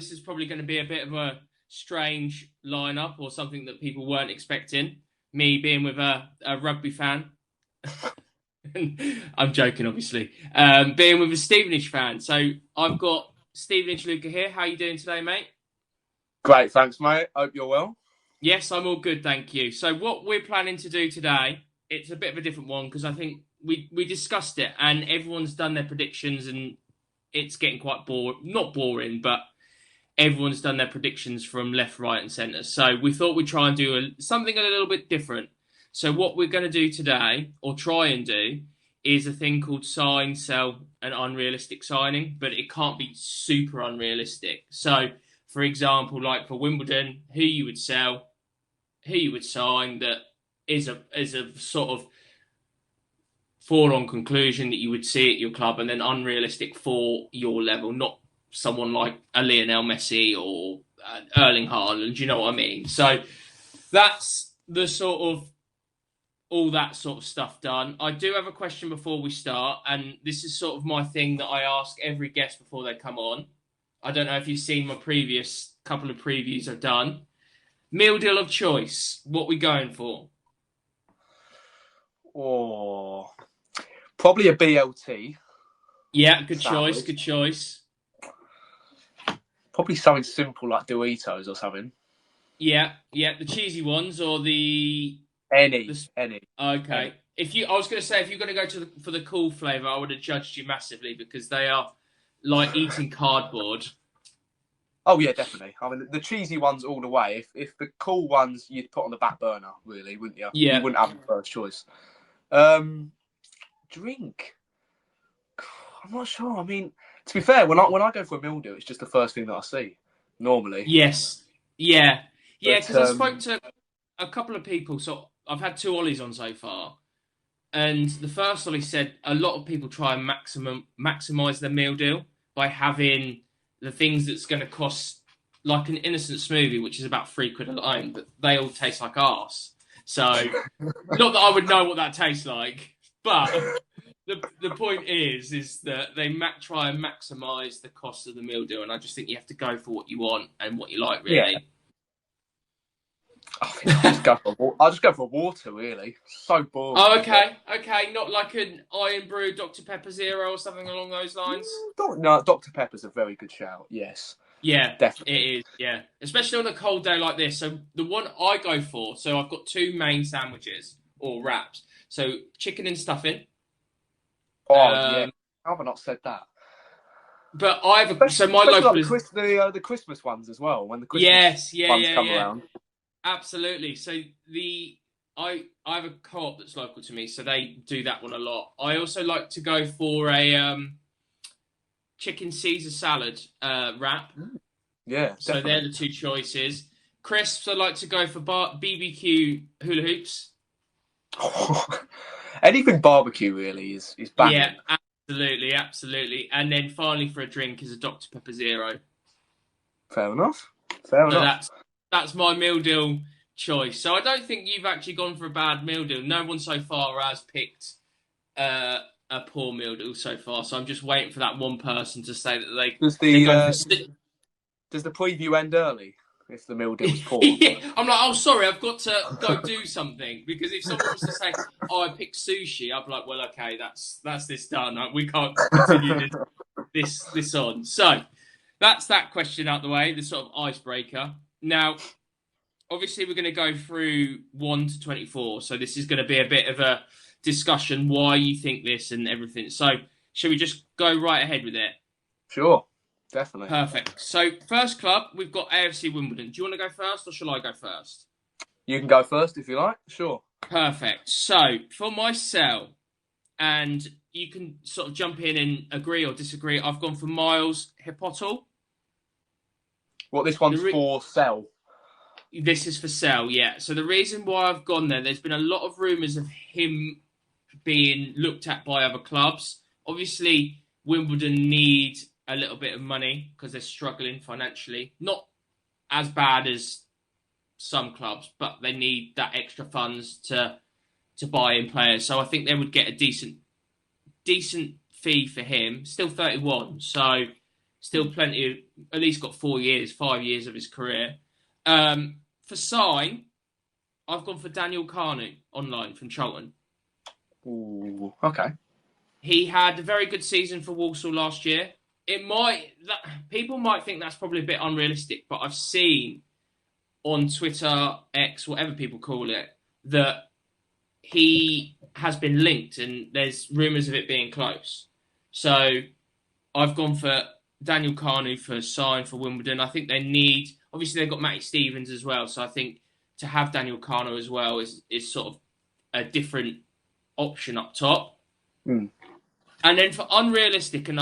This is probably going to be a bit of a strange lineup or something that people weren't expecting. Me being with a rugby fan. I'm joking, obviously. Being with a Stevenage fan. So I've got Stevenage Luca here. How you doing today, mate? Great, thanks, mate. Hope you're well. Yes, I'm all good, thank you. So what we're planning to do today, it's a bit of a different one because I think we discussed it and everyone's done their predictions and it's getting quite not boring, but everyone's done their predictions from left, right, and centre. So we thought we'd try and do something a little bit different. So what we're going to do today, or try and do, is a thing called sign, sell, and unrealistic signing, but it can't be super unrealistic. So, for example, like for Wimbledon, who you would sell, who you would sign that is a sort of foregone conclusion that you would see at your club, and then unrealistic for your level, not someone like a Lionel Messi or Erling Haaland, you know what I mean? So that's the sort of all that sort of stuff done. I do have a question before we start, and this is sort of my thing that I ask every guest before they come on. I don't know if you've seen my previous couple of previews I've done. Meal deal of choice. What we going for? Or probably a BLT. Yeah, good Sadly. choice. Good choice. Probably something simple like Doritos or something. Yeah. The cheesy ones or the Any. Okay. Any. I was going to say, if you're going to go for the cool flavour, I would have judged you massively because they are like eating cardboard. Oh yeah, definitely. I mean, the cheesy ones all the way. If the cool ones you'd put on the back burner, really, wouldn't you? Yeah. You wouldn't have the first choice. Drink. I'm not sure. I mean, to be fair, when I go for a meal deal, it's just the first thing that I see normally. Yes. Yeah. Because I spoke to a couple of people. So I've had two Ollies on so far. And the first Ollie said a lot of people try and maximise their meal deal by having the things that's going to cost like an innocent smoothie, which is about £3 alone, but they all taste like arse. So, not that I would know what that tastes like, but the point is that they try and maximise the cost of the meal deal, and I just think you have to go for what you want and what you like, really. Yeah. I'll just go for water, really. So boring. Oh, okay. Not like an Iron Brew Dr. Pepper Zero or something along those lines? No, Dr. Pepper's a very good shout, yes. Yeah, definitely. It is, yeah. Especially on a cold day like this. So the one I go for, so I've got two main sandwiches or wraps. So chicken and stuffing. Oh, yeah. How have I not said that? But I have so my local like the Christmas ones as well, when the Christmas ones come around. Absolutely. So I have a co-op that's local to me, so they do that one a lot. I also like to go for a chicken Caesar salad wrap. Yeah, so definitely. They're the two choices. Crisps, I like to go for BBQ hula hoops. Anything barbecue really is banging. Yeah, absolutely. And then finally for a drink is a Dr. Pepper Zero. Fair enough. That's my meal deal choice. So I don't think you've actually gone for a bad meal deal. No one so far has picked a poor meal deal so far. So I'm just waiting for that one person to say that they. Does the preview end early if the meal deal's poor? Yeah, I'm like, oh, sorry, I've got to go do something because if someone was to say, oh, I picked sushi, I'd be like, well, okay, that's this done. We can't continue this on. So that's that question out the way. The sort of icebreaker. Now, obviously, we're going to go through 1 to 24. So this is going to be a bit of a discussion why you think this and everything. So shall we just go right ahead with it? Sure, definitely. Perfect. So first club, we've got AFC Wimbledon. Do you want to go first or shall I go first? You can go first if you like. Sure. Perfect. So for my sell, and you can sort of jump in and agree or disagree, I've gone for Miles Hippotel. What, this one's for sell? This is for sell, yeah. So the reason why I've gone there's been a lot of rumours of him being looked at by other clubs. Obviously, Wimbledon need a little bit of money because they're struggling financially. Not as bad as some clubs, but they need that extra funds to buy in players. So I think they would get a decent fee for him. Still 31, so still plenty at least got 5 years of his career. For sign, I've gone for Daniel Carney online from Charlton. Ooh, okay. He had a very good season for Walsall last year. People might think that's probably a bit unrealistic, but I've seen on Twitter, X, whatever people call it, that he has been linked and there's rumours of it being close. So I've gone for Daniel Carney for sign for Wimbledon. I think they need, obviously they've got Matty Stevens as well, so I think to have Daniel Carney as well is sort of a different option up top. Mm. And then for unrealistic, and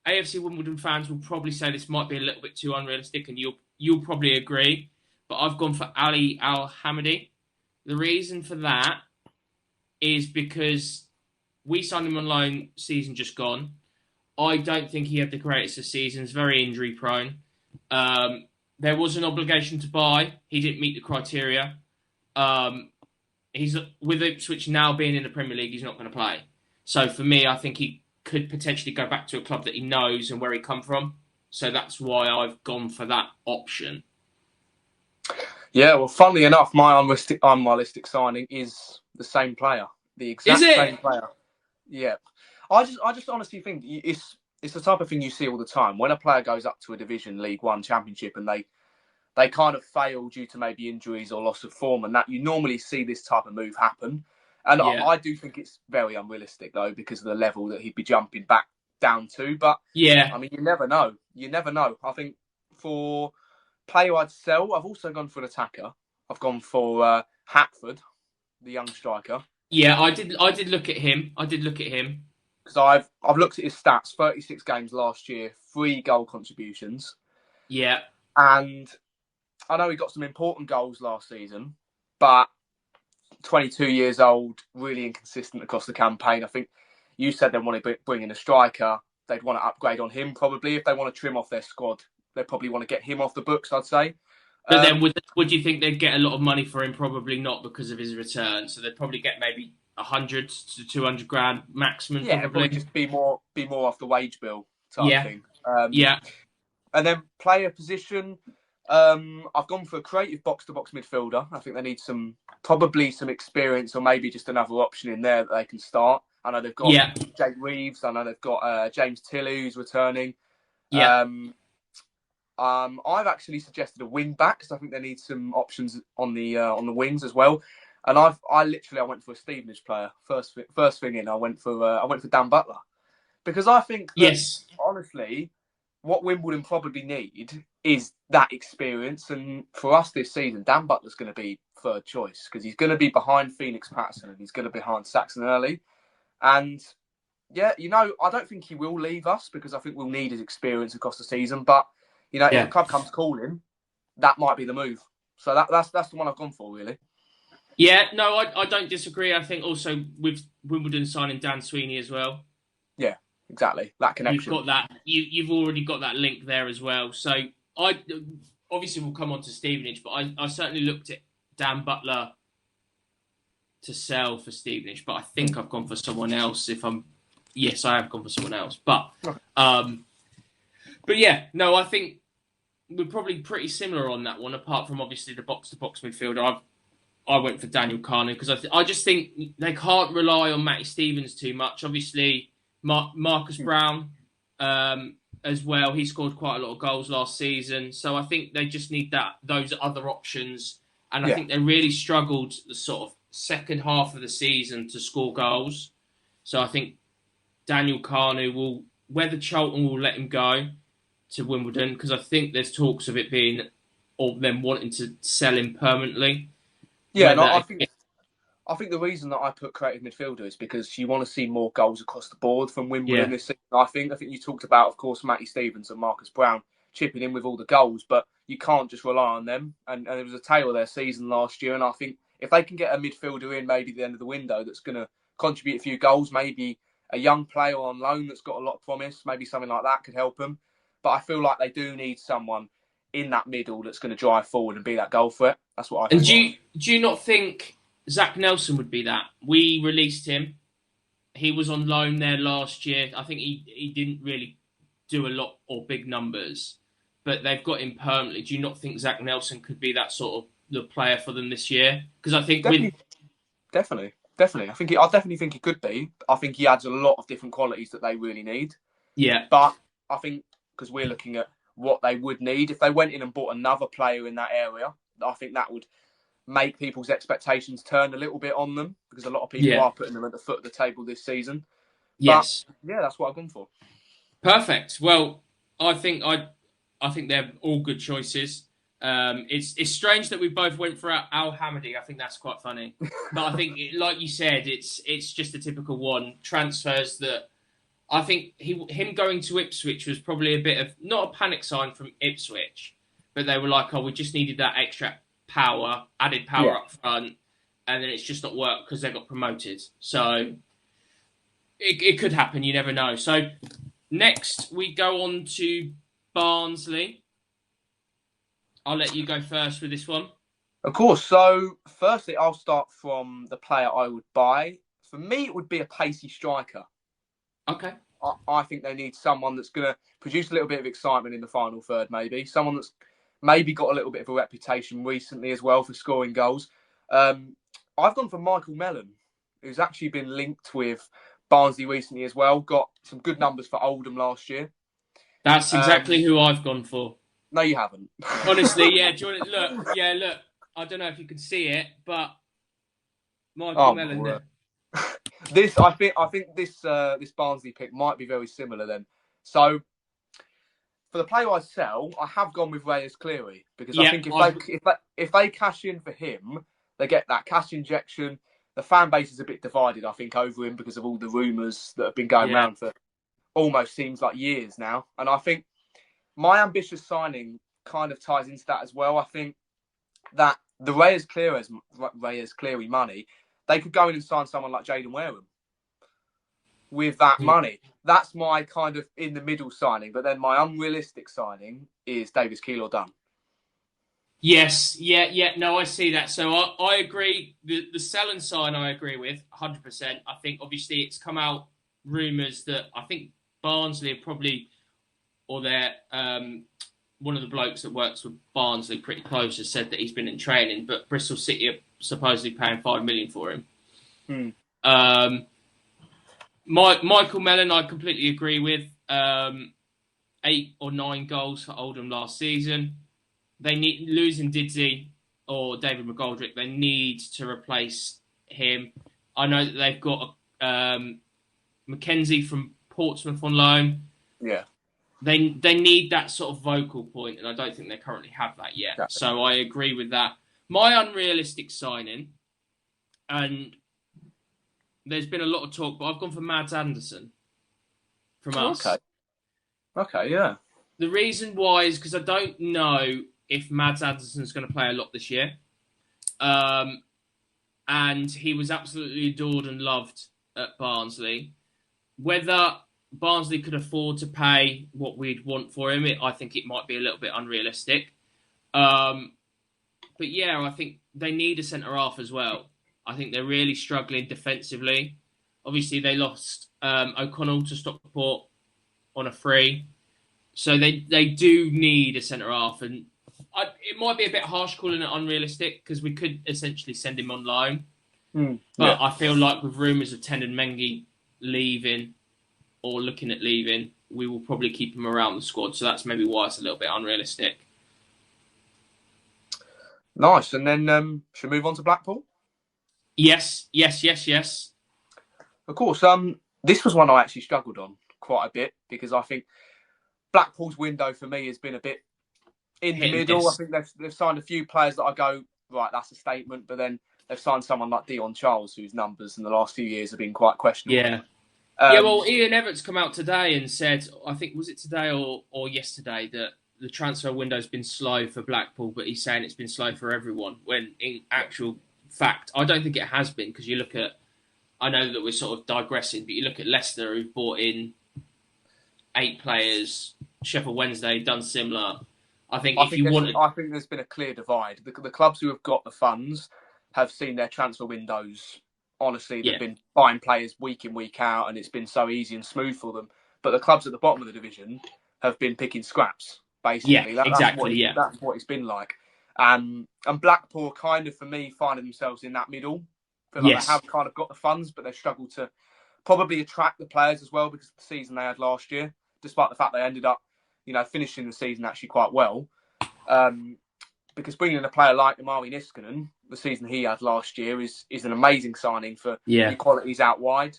AFC Wimbledon fans will probably say this might be a little bit too unrealistic, and you'll probably agree, but I've gone for Ali Al-Hamidi. The reason for that is because we signed him on loan season just gone. I don't think he had the greatest of seasons, very injury prone. There was an obligation to buy. He didn't meet the criteria. He's with Ipswich now being in the Premier League, he's not going to play. So for me, I think he could potentially go back to a club that he knows and where he come from. So that's why I've gone for that option. Yeah, well, funnily enough, my unrealistic signing is the same player, the exact same player. Yeah, I just honestly think it's the type of thing you see all the time when a player goes up to a Division, League One, Championship, and they kind of fail due to maybe injuries or loss of form, and that you normally see this type of move happen. And yeah. I do think it's very unrealistic, though, because of the level that he'd be jumping back down to. But, yeah, I mean, you never know. You never know. I think for player I'd sell, I've also gone for an attacker. I've gone for Hatford, the young striker. Yeah, I did look at him. Because I've looked at his stats, 36 games last year, 3 goal contributions. Yeah. And I know he got some important goals last season, but 22 years old, really inconsistent across the campaign. I think you said they want to bring in a striker. They'd want to upgrade on him probably. If they want to trim off their squad, they probably want to get him off the books, I'd say. But then would you think they'd get a lot of money for him? Probably not, because of his return. So they'd probably get maybe 100 to 200 grand maximum. Yeah, probably just be more off the wage bill type thing. Yeah. And then player position, I've gone for a creative box-to-box midfielder. I think they need probably some experience, or maybe just another option in there that they can start. I know they've got Jake Reeves. I know they've got James Tilley, who's returning. Yeah. I've actually suggested a wing back because I think they need some options on the wings as well. And I went for a Stevenage player first thing in. I went for Dan Butler, because I think that, honestly, what Wimbledon probably need is that experience. And for us this season, Dan Butler's going to be third choice because he's going to be behind Phoenix Patterson and he's going to be behind Saxon Early. And yeah, I don't think he will leave us because I think we'll need his experience across the season. But if the club comes calling, that might be the move. So that's the one I've gone for, really. Yeah, no, I don't disagree. I think also with Wimbledon signing Dan Sweeney as well. Yeah, exactly. That connection. You've got that. You've already got that link there as well. So I obviously will come on to Stevenage, but I certainly looked at Dan Butler to sell for Stevenage, but I think I've gone for someone else. Yes, I have gone for someone else. But yeah, no, I think we're probably pretty similar on that one, apart from obviously the box-to-box midfielder. I went for Daniel Carney because I just think they can't rely on Matty Stevens too much. Obviously, Marcus Brown as well. He scored quite a lot of goals last season. So I think they just need those other options. And I think they really struggled the sort of second half of the season to score goals. So I think Daniel Carney whether Charlton will let him go to Wimbledon, because I think there's talks of it being, or them wanting to sell him permanently. Yeah, no, I think the reason that I put creative midfielder is because you want to see more goals across the board from Wimbledon this season. I think you talked about, of course, Matty Stevens and Marcus Brown chipping in with all the goals, but you can't just rely on them. And it was a tail of their season last year. And I think if they can get a midfielder in maybe at the end of the window that's going to contribute a few goals, maybe a young player on loan that's got a lot of promise, maybe something like that could help them. But I feel like they do need someone in that middle that's going to drive forward and be that goal threat. That's what I think. And do you not think Zach Nelson would be that? We released him. He was on loan there last year. I think he didn't really do a lot or big numbers, but they've got him permanently. Do you not think Zach Nelson could be that sort of the player for them this year? Because I think Definitely. I definitely think he could be. I think he adds a lot of different qualities that they really need. Yeah. But I think because we're looking at what they would need, if they went in and bought another player in that area, I think that would make people's expectations turn a little bit on them, because a lot of people are putting them at the foot of the table this season. Yes. But, yeah, that's what I've gone for. Perfect. Well, I think they're all good choices. It's strange that we both went for Al Hamidi. I think that's quite funny. But I think, like you said, it's just a typical one. Transfers that I think him going to Ipswich was probably a bit of, not a panic sign from Ipswich, but they were like, oh, we just needed that extra added power up front, and then it's just not worked because they got promoted. So it could happen. You never know. So next we go on to Barnsley. I'll let you go first with this one. Of course. So, firstly, I'll start from the player I would buy. For me, it would be a pacey striker. Okay. I think they need someone that's going to produce a little bit of excitement in the final third, maybe. Someone that's maybe got a little bit of a reputation recently as well for scoring goals. I've gone for Michael Mellon, who's actually been linked with Barnsley recently as well. Got some good numbers for Oldham last year. That's exactly who I've gone for. No, you haven't. Honestly, yeah. Do you want to, look. I don't know if you can see it, but Michael Mellon. Well, I think this Barnsley pick might be very similar then. So for the player I sell, I have gone with Reyes Cleary, because I think if they cash in for him, they get that cash injection. The fan base is a bit divided, I think, over him because of all the rumours that have been going around for almost seems like years now. And I think my ambitious signing kind of ties into that as well. I think that the Reyes Cleary money, they could go in and sign someone like Jaden Wareham with that money. That's my kind of in the middle signing. But then my unrealistic signing is Davis Keillor-Dunn. Yes, no, I see that. So I agree. The sell and sign I agree with 100%. I think obviously it's come out rumours that I think Barnsley are probably, or their one of the blokes that works with Barnsley pretty close has said that he's been in training, but Bristol City are supposedly paying $5 million for him. Michael Mellon, I completely agree with. 8 or 9 goals for Oldham last season. They need, losing Didsey or David McGoldrick, they need to replace him. I know that they've got Mackenzie from Portsmouth on loan. Yeah. They need that sort of vocal point, and I don't think they currently have that yet. Exactly. So I agree with that. My unrealistic signing, and there's been a lot of talk, but I've gone for Mads Andersen from us. Okay, yeah. The reason why is because I don't know if Mads Andersen's going to play a lot this year. And he was absolutely adored and loved at Barnsley. Whether Barnsley could afford to pay what we'd want for him, I think it might be a little bit unrealistic. But yeah, I think they need a centre-half as well. I think they're really struggling defensively. Obviously, they lost O'Connell to Stockport on a free. So they do need a centre-half. And it might be a bit harsh calling it unrealistic because we could essentially send him on loan. But I feel like with rumours of Tendon Mengi leaving or looking at leaving, we will probably keep him around the squad. So that's maybe why it's a little bit unrealistic. Nice. And then should we move on to Blackpool? Yes. Of course. This was one I actually struggled on quite a bit because I think Blackpool's window for me has been a bit in the middle. I think they've signed a few players that I go, right, that's a statement. But then they've signed someone like Dion Charles, whose numbers in the last few years have been quite questionable. Yeah. Well, Ian Everett's come out today and said, I think, was it today or yesterday, that the transfer window's been slow for Blackpool, but he's saying it's been slow for everyone, when in actual fact, I don't think it has been, because you look at, I know that we're sort of digressing, but you look at Leicester, who've brought in 8 players, Sheffield Wednesday done similar. I think there's been a clear divide. The clubs who have got the funds have seen their transfer windows. Honestly, they've been buying players week in, week out, and it's been so easy and smooth for them. but the clubs at the bottom of the division have been picking scraps. Basically, Yeah, exactly. That's what it's been like. And Blackpool kind of, for me, finding themselves in that middle. I feel like they Yes. have kind of got the funds, but they struggle to probably attract the players as well because of the season they had last year, despite the fact they ended up, finishing the season actually quite well. Because bringing in a player like Amari Niskanen, the season he had last year, is an amazing signing for your qualities out wide.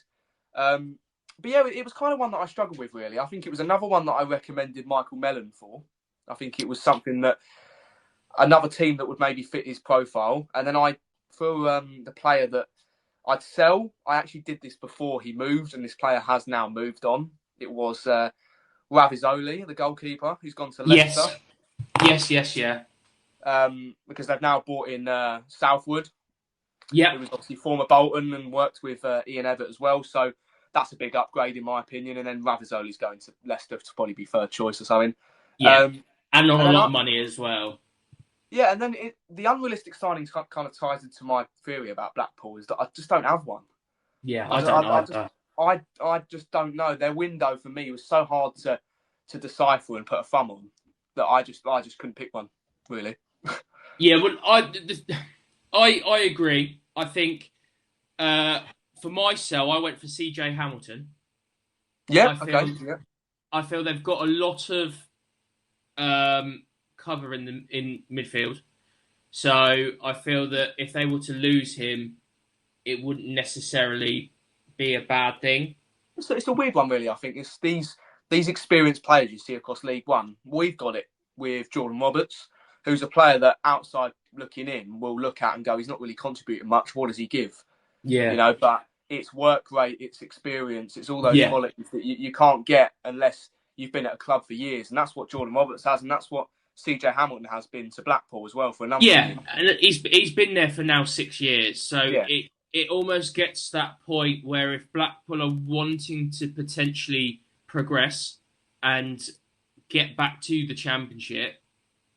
But yeah, it was kind of one that I struggled with, really. I think it was another one that I recommended Michael Mellon for. I think it was something that another team that would maybe fit his profile. And then for the player that I'd sell, I actually did this before he moved, and this player has now moved on. It was Ravizoli, the goalkeeper, who's gone to Leicester. Yes, yeah. Because they've now brought in Southwood. Yeah. Who was obviously former Bolton and worked with Ian Evatt as well. So that's a big upgrade in my opinion. And then Ravizoli's going to Leicester to probably be third choice or something. Yeah. And on a lot of money as well. Yeah, and then the unrealistic signings kind of ties into my theory about Blackpool is that I just don't have one. Yeah, I just don't know. Their window for me was so hard to decipher and put a thumb on that I just couldn't pick one, really. Yeah, well, I agree. I think for my sell, I went for CJ Hamilton. Yeah, I feel they've got a lot of cover in midfield. So I feel that if they were to lose him, it wouldn't necessarily be a bad thing. It's a weird one, really. I think it's these experienced players you see across League One. We've got it with Jordan Roberts, who's a player that outside looking in will look at and go, he's not really contributing much. What does he give? Yeah. But it's work rate, it's experience, it's all those qualities that you can't get unless you've been at a club for years. And that's what Jordan Roberts has, and that's what CJ Hamilton has been to Blackpool as well for a number of years. Yeah, and he's been there for now 6 years. So it almost gets to that point where if Blackpool are wanting to potentially progress and get back to the Championship,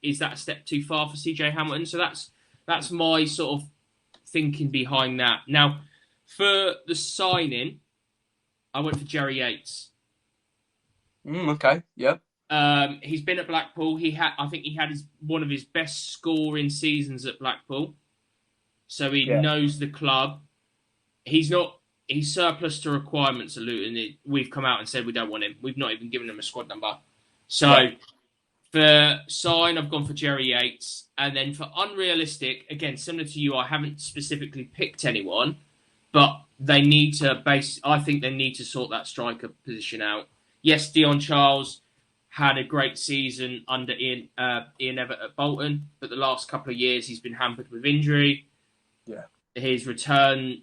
is that a step too far for CJ Hamilton? So that's my sort of thinking behind that. Now, for the signing, I went for Jerry Yates. Okay, yeah. He's been at Blackpool. I think he had one of his best scoring seasons at Blackpool. So he knows the club. He's surplus to requirements at Luton. We've come out and said we don't want him. We've not even given him a squad number. So for sign, I've gone for Jerry Yates. And then for unrealistic, again, similar to you, I haven't specifically picked anyone, but they need to I think they need to sort that striker position out. Yes, Dion Charles had a great season under Ian Evatt at Bolton, but the last couple of years he's been hampered with injury. Yeah. His return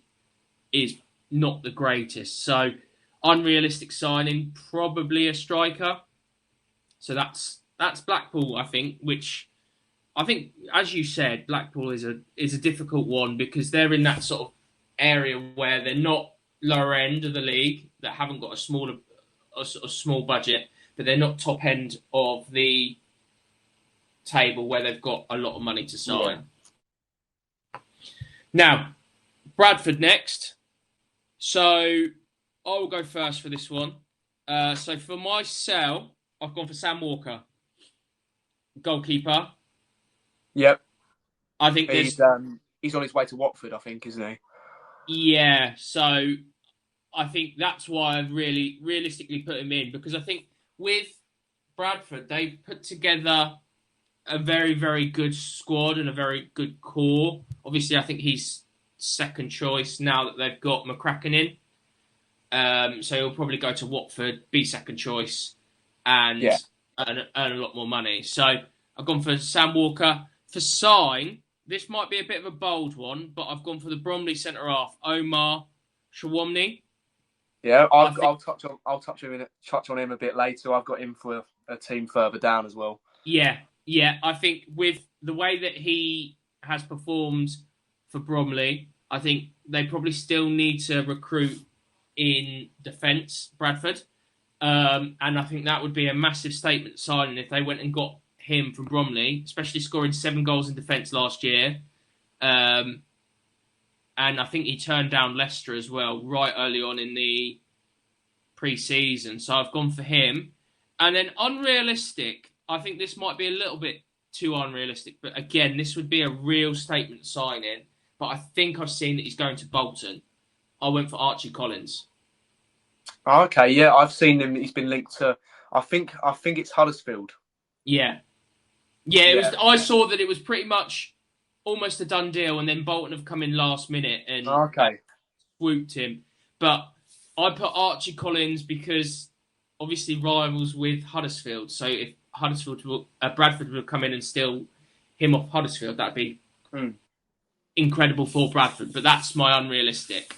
is not the greatest. So unrealistic signing, probably a striker. So that's Blackpool, I think, which I think, as you said, Blackpool is a difficult one because they're in that sort of area where they're not lower end of the league, that haven't got a small budget, but they're not top end of the table where they've got a lot of money to sign. Yeah. Now, Bradford next. So I will go first for this one. So for my sell, I've gone for Sam Walker, goalkeeper. Yep. I think he's on his way to Watford, I think, isn't he? Yeah. So I think that's why I've really realistically put him in, because I think with Bradford, they put together a very, very good squad and a very good core. Obviously, I think he's second choice now that they've got McCracken in. So he'll probably go to Watford, be second choice, and earn a lot more money. So I've gone for Sam Walker. For sign, this might be a bit of a bold one, but I've gone for the Bromley centre-half, Omar Shawamni. Yeah, I'll touch on him a bit later. I've got him for a team further down as well. Yeah. I think with the way that he has performed for Bromley, I think they probably still need to recruit in defence, Bradford. And I think that would be a massive statement signing if they went and got him from Bromley, especially scoring 7 goals in defence last year. And I think he turned down Leicester as well right early on in the pre-season. So I've gone for him. And then unrealistic, I think this might be a little bit too unrealistic. But again, this would be a real statement signing. But I think I've seen that he's going to Bolton. I went for Archie Collins. Okay, yeah, I've seen him. He's been linked to, I think it's Huddersfield. Yeah. It was. I saw that it was pretty much almost a done deal, and then Bolton have come in last minute and swooped him. But I put Archie Collins because obviously rivals with Huddersfield. So if Bradford will come in and steal him off Huddersfield, that'd be incredible for Bradford. But that's my unrealistic.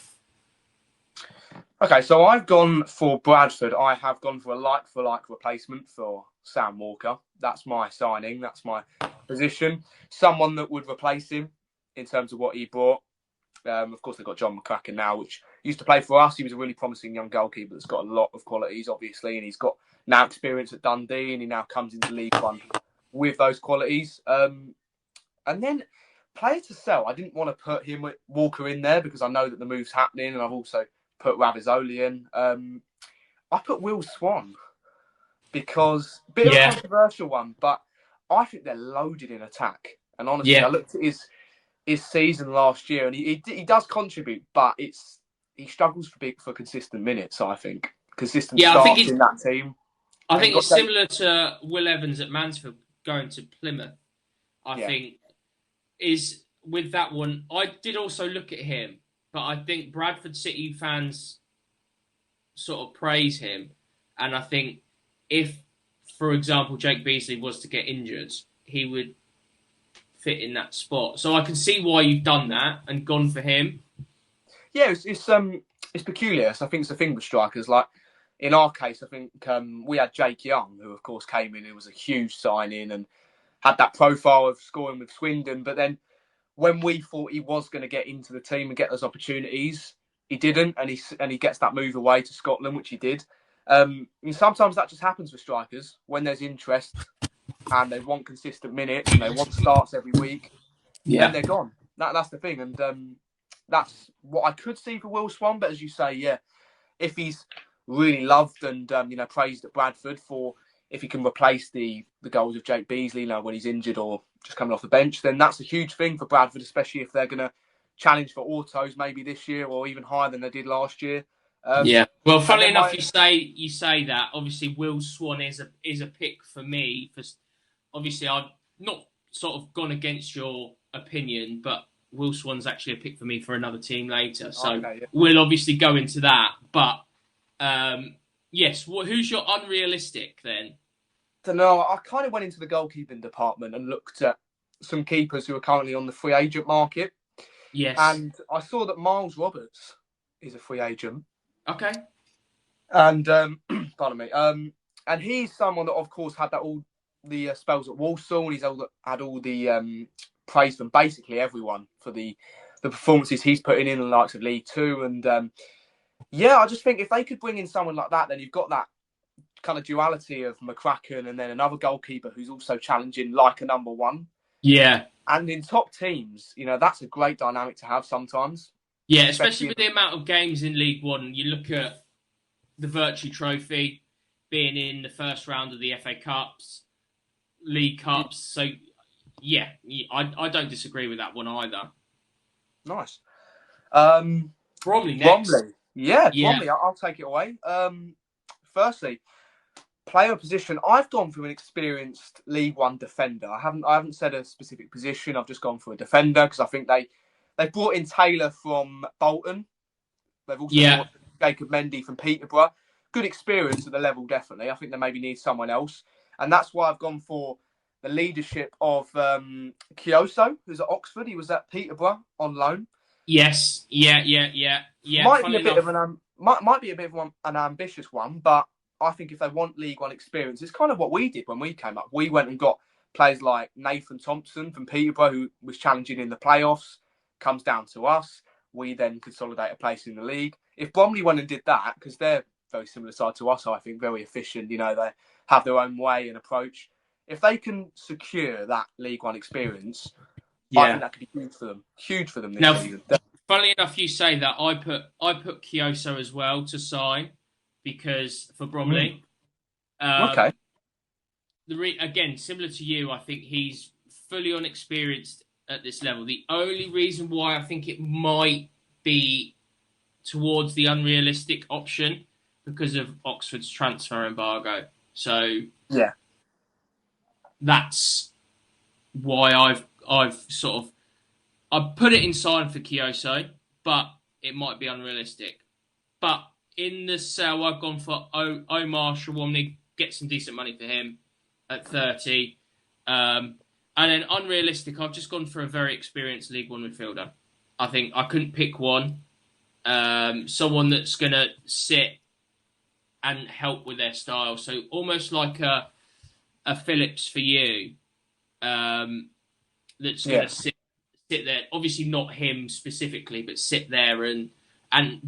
Okay, so I've gone for Bradford. I have gone for a like-for-like replacement for Sam Walker. That's my signing. That's my position. Someone that would replace him in terms of what he brought. Of course, they've got John McCracken now, which used to play for us. He was a really promising young goalkeeper that's got a lot of qualities, obviously, and he's got now experience at Dundee, and he now comes into League One with those qualities. And then player to sell. I didn't want to put Walker in there because I know that the move's happening, and I've also put Ravizoli in. I put Will Swan because a bit of a controversial one, but I think they're loaded in attack. And honestly, I looked at his season last year, and he does contribute, but he struggles for consistent minutes. I think consistent starts in that team. I think it's similar to Will Evans at Mansfield going to Plymouth. I think is with that one. I did also look at him. But I think Bradford City fans sort of praise him. And I think if, for example, Jake Beasley was to get injured, he would fit in that spot. So I can see why you've done that and gone for him. Yeah, it's peculiar. So I think it's the thing with strikers. Like, in our case, I think we had Jake Young, who, of course, came in. It was a huge signing and had that profile of scoring with Swindon. But then when we thought he was going to get into the team and get those opportunities, he didn't, and he gets that move away to Scotland, which he did. And sometimes that just happens with strikers when there's interest and they want consistent minutes and they want starts every week. Then they're gone. That's the thing, and that's what I could see for Will Swan. But as you say, if he's really loved and praised at Bradford for if he can replace the goals of Jake Beasley when he's injured or just coming off the bench, then that's a huge thing for Bradford, especially if they're going to challenge for autos maybe this year or even higher than they did last year. Well, funnily enough, you say that. Obviously, Will Swan is a pick for me. For obviously, I've not sort of gone against your opinion, but Will Swan's actually a pick for me for another team later. So we'll obviously go into that. But yes, who's your unrealistic then? I don't know. I kind of went into the goalkeeping department and looked at some keepers who are currently on the free agent market. Yes. And I saw that Miles Roberts is a free agent. Okay. And, pardon me. And he's someone that, of course, had all the spells at Walsall, and he's had all the praise from basically everyone for the performances he's putting in the likes of League Two. And, I just think if they could bring in someone like that, then you've got that kind of duality of McCracken and then another goalkeeper who's also challenging like a number one. Yeah. And in top teams, that's a great dynamic to have sometimes. Yeah, especially with the amount of games in League One. You look at the Virtue Trophy being in the first round of the FA Cups, League Cups. So, I don't disagree with that one either. Nice. Bromley next. Bromley. Yeah, Bromley. I'll take it away. Firstly, player position. I've gone for an experienced League One defender. I haven't said a specific position. I've just gone for a defender because I think they brought in Taylor from Bolton. They've also brought Jacob Mendy from Peterborough. Good experience at the level, definitely. I think they maybe need someone else. And that's why I've gone for the leadership of Kioso, who's at Oxford. He was at Peterborough on loan. Yes. Yeah. Might be a bit of an ambitious one, but I think if they want League One experience, it's kind of what we did when we came up. We went and got players like Nathan Thompson from Peterborough, who was challenging in the playoffs, comes down to us. We then consolidate a place in the league. If Bromley went and did that, because they're very similar side to us, I think, very efficient, they have their own way and approach. If they can secure that League One experience, I think that could be huge for them. Huge for them this season. Funnily enough, you say that. I put Kioso as well to sign. because for Bromley. Okay. Again, similar to you, I think he's fully unexperienced at this level. The only reason why I think it might be towards the unrealistic option because of Oxford's transfer embargo. So yeah, that's why I've put it inside for Kyoso, but it might be unrealistic. But in the sale, I've gone for Omar Shawomni, get some decent money for him at 30. And then unrealistic, I've just gone for a very experienced League One midfielder. I think I couldn't pick one. Someone that's going to sit and help with their style. So almost like a Phillips for you, that's going to sit there. Obviously not him specifically, but sit there and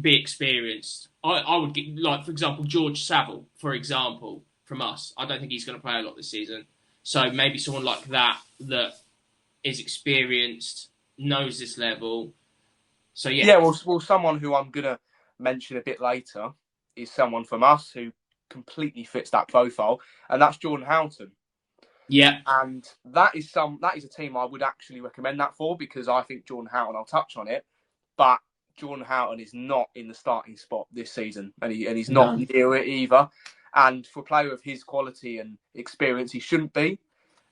be experienced. I would get, like, for example, George Saville, for example, from us. I don't think he's going to play a lot this season. So maybe someone like that is experienced, knows this level. So yeah. Yeah, well, someone who I'm going to mention a bit later is someone from us who completely fits that profile, and that's Jordan Houghton. Yeah. And that is a team I would actually recommend that for, because I think Jordan Houghton, I'll touch on it, but Jordan Houghton is not in the starting spot this season, and he's not near it either. And for a player of his quality and experience, he shouldn't be.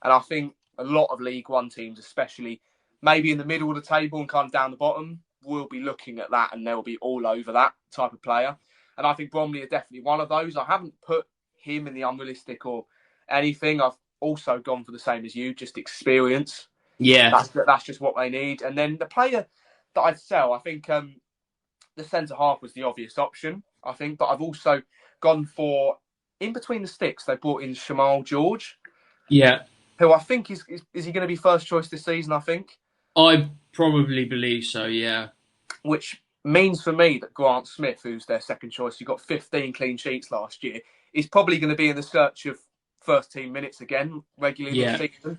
And I think a lot of League One teams, especially maybe in the middle of the table and kind of down the bottom, will be looking at that, and they'll be all over that type of player. And I think Bromley are definitely one of those. I haven't put him in the unrealistic or anything. I've also gone for the same as you, just experience. Yeah. That's just what they need. And then the player that I'd sell, I think the centre half was the obvious option, I think. But I've also gone for, in between the sticks, they brought in Shamal George. Yeah. Who I think is he going to be first choice this season, I think? I probably believe so, yeah. Which means for me that Grant Smith, who's their second choice, who got 15 clean sheets last year, is probably going to be in the search of first team minutes again regularly this season.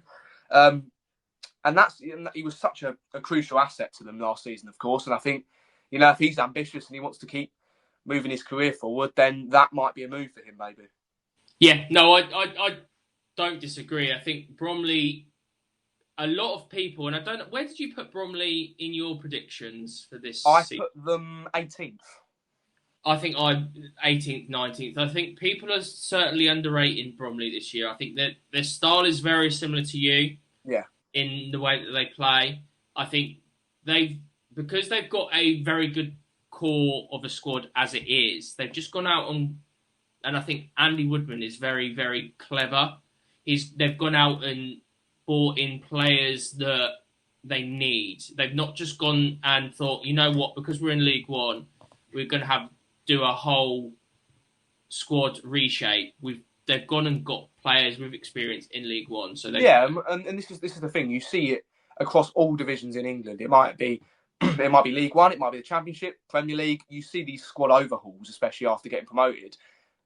And he was such a crucial asset to them last season, of course. And I think, if he's ambitious and he wants to keep moving his career forward, then that might be a move for him, maybe. Yeah, no, I don't disagree. I think Bromley, a lot of people, and I don't know, where did you put Bromley in your predictions for this season? I put them 18th. I think I'm 18th, 19th. I think people are certainly underrating Bromley this year. I think that their style is very similar to you. Yeah. In the way that they play. I think because they've got a very good core of a squad as it is, they've just gone out and I think Andy Woodman is very, very clever. They've gone out and bought in players that they need. They've not just gone and thought, you know what, because we're in League One, we're going to do a whole squad reshape. They've gone and got players with experience in League One. So and this is the thing. You see it across all divisions in England. It might be League One, it might be the Championship, Premier League. You see these squad overhauls, especially after getting promoted,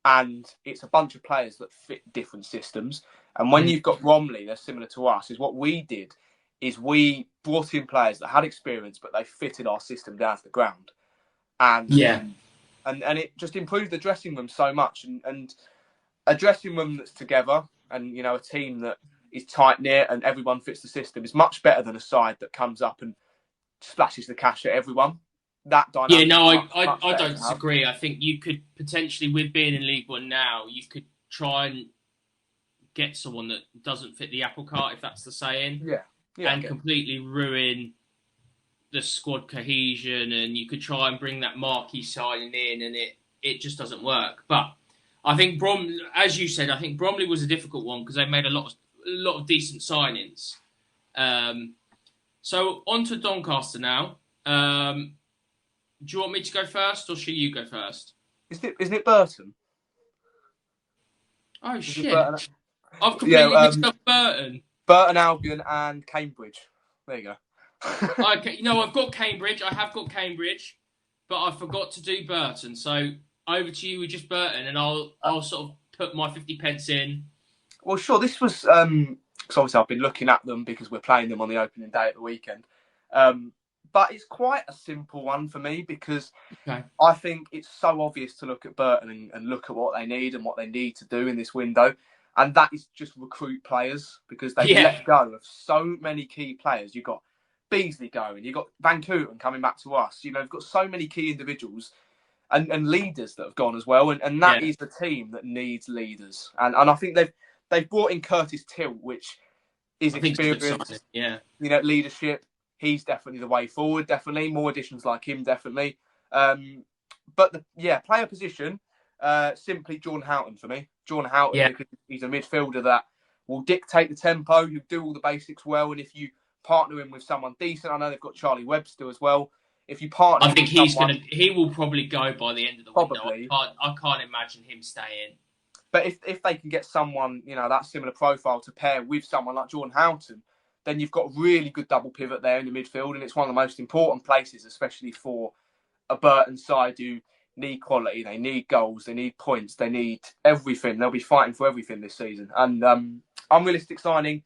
and it's a bunch of players that fit different systems. And when you've got Bromley, they're similar to us. Is what we did is we brought in players that had experience, but they fitted our system down to the ground, and it just improved the dressing room so much. And a dressing room that's together, and a team that is tight knit and everyone fits the system is much better than a side that comes up and splashes the cash at everyone. That dynamic. Yeah, no, I don't disagree. I think you could potentially, with being in League One now, you could try and get someone that doesn't fit the apple cart, if that's the saying. Yeah, and completely ruin the squad cohesion, and you could try and bring that marquee signing in, and it just doesn't work. But I think as you said, I think Bromley was a difficult one because they made a lot of decent signings. So on to Doncaster now. Do you want me to go first, or should you go first? Isn't it Burton? Oh shit! I've completely mixed up Burton. Burton Albion and Cambridge. There you go. Okay, I've got Cambridge. I have got Cambridge, but I forgot to do Burton. So over to you with just Burton, and I'll sort of put my 50 pence in. Well, sure. This was because obviously I've been looking at them because we're playing them on the opening day at the weekend. but it's quite a simple one for me because Okay. I think it's so obvious to look at Burton and look at what they need and what they need to do in this window. And that is just recruit players because they've let go of so many key players. You've got Beasley going, you've got Van Cooten coming back to us. You know, you've got so many key individuals and leaders that have gone as well. And that is the team that needs leaders. And I think they've brought in Curtis Tilt, which is experience, you know, leadership. He's definitely the way forward, definitely. More additions like him, definitely. But player position, simply Jordan Houghton for me. Jordan Houghton, because he's a midfielder that will dictate the tempo. He'll do all the basics well. And if you partner him with someone decent, I know they've got Charlie Webster as well. If you partner, I think he will probably go by the end of the window. I can't imagine him staying. But if they can get someone, you know, that similar profile to pair with someone like Jordan Houghton, then you've got a really good double pivot there in the midfield, and it's one of the most important places, especially for a Burton side who need quality, they need goals, they need points, they need everything. They'll be fighting for everything this season. And unrealistic signing,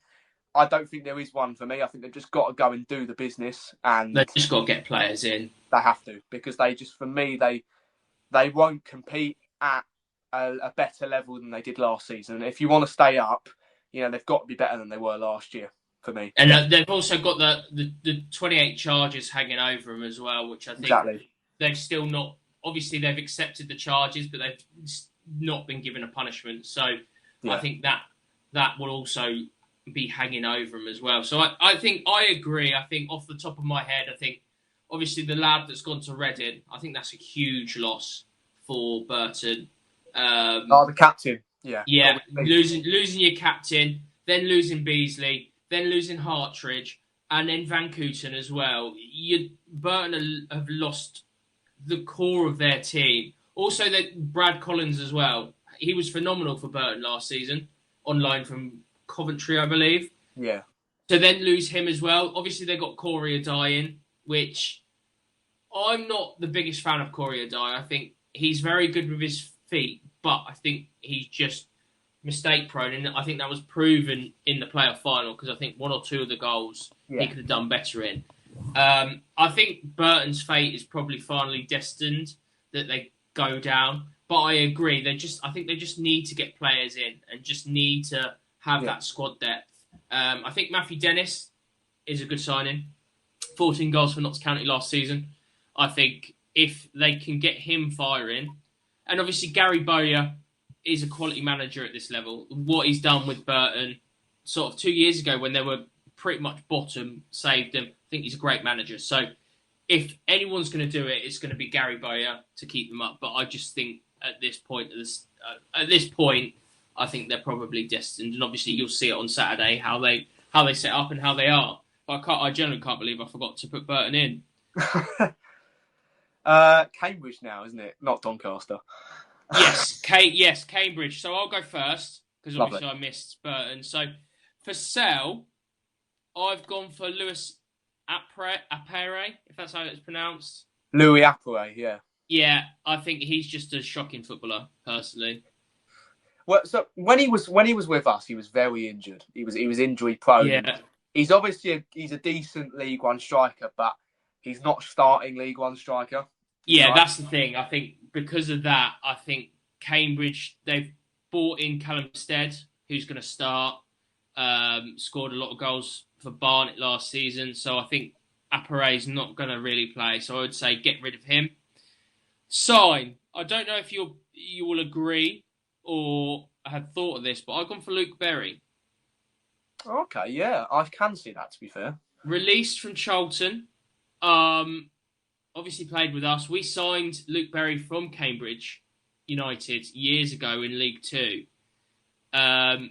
I don't think there is one for me. I think they've just got to go and do the business, and they've just got to get players in. They have to, because they just, for me, they won't compete at a better level than they did last season. And if you want to stay up, you know, they've got to be better than they were last year. For me. And they've also got the 28 charges hanging over them as well, which I think they've still not... Obviously, they've accepted the charges, but they've not been given a punishment. So I think that will also be hanging over them as well. So I think I agree. I think off the top of my head, I think obviously the lad that's gone to Reading, I think that's a huge loss for Burton. The captain. Yeah, losing your captain, then losing Beasley, then losing Hartridge, and then Van Cooten as well. Burton have lost the core of their team. Also, Brad Collins as well. He was phenomenal for Burton last season, on loan from Coventry, I believe. Yeah. So then lose him as well. Obviously, they got Corey Adai in, which I'm not the biggest fan of Corey Adai. I think he's very good with his feet, but I think he's just mistake prone, and I think that was proven in the playoff final because I think one or two of the goals he could have done better in. I think Burton's fate is probably finally destined that they go down, but I agree. I think they just need to get players in and just need to have that squad depth. I think Matthew Dennis is a good signing. 14 goals for Notts County last season. I think if they can get him firing, and obviously Gary Bowyer is a quality manager at this level. What he's done with Burton sort of 2 years ago when they were pretty much bottom, saved them. I think he's a great manager. So if anyone's going to do it, it's going to be Gary Bowyer to keep them up. But I just think at this point, I think they're probably destined. And obviously you'll see it on Saturday how they set up and how they are. But I generally can't believe I forgot to put Burton in. Cambridge now, isn't it? Not Doncaster. Yes, Cambridge. So I'll go first because obviously I missed Burton. So for sale, I've gone for Louis Apere, if that's how it's pronounced. Louis Apere, yeah. Yeah, I think he's just a shocking footballer, personally. Well, so when he was with us, he was very injured. He was injury prone. Yeah. He's obviously a decent League One striker, but he's not starting League One striker. Yeah, right? That's the thing. I think because of that, I think Cambridge, they've bought in Callum Stead, who's going to start, scored a lot of goals for Barnet last season. So I think Appare's not going to really play. So I would say get rid of him. Sign. I don't know if you will agree or have thought of this, but I've gone for Luke Berry. Okay, yeah, I can see that, to be fair. Released from Charlton. Obviously played with us. We signed Luke Berry from Cambridge United years ago in League Two. I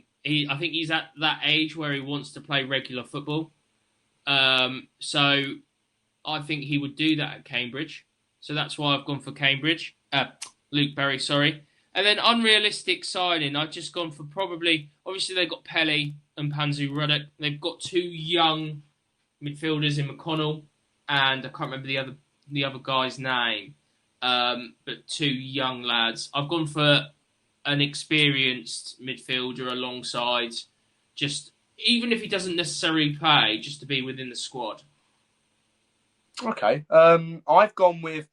think he's at that age where he wants to play regular football. So I think he would do that at Cambridge. So that's why I've gone for Cambridge. Luke Berry, sorry. And then unrealistic signing, I've just gone for probably... Obviously, they've got Pele and Panzu Ruddock. They've got two young midfielders in McConnell, and I can't remember the other guy's name, but two young lads. I've gone for an experienced midfielder alongside, just even if he doesn't necessarily play, just to be within the squad. Okay. I've gone with,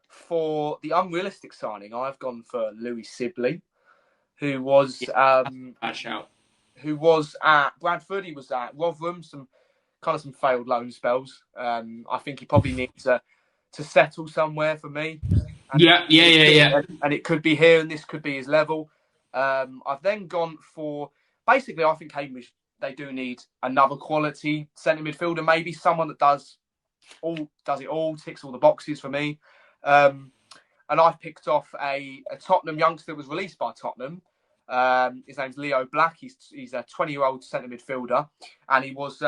for the unrealistic signing, I've gone for Louis Sibley, who was Bad shout. at Bradford. He was at Rotherham, some failed loan spells. I think he probably needs to settle somewhere for me, and Yeah. it could be here, and this could be his level. I've then gone for, basically, I think Cambridge, they do need another quality centre midfielder, maybe someone that does it all, ticks all the boxes for me. And I've picked off a Tottenham youngster that was released by Tottenham. His name's Leo Black. He's a 20-year-old centre midfielder, and he was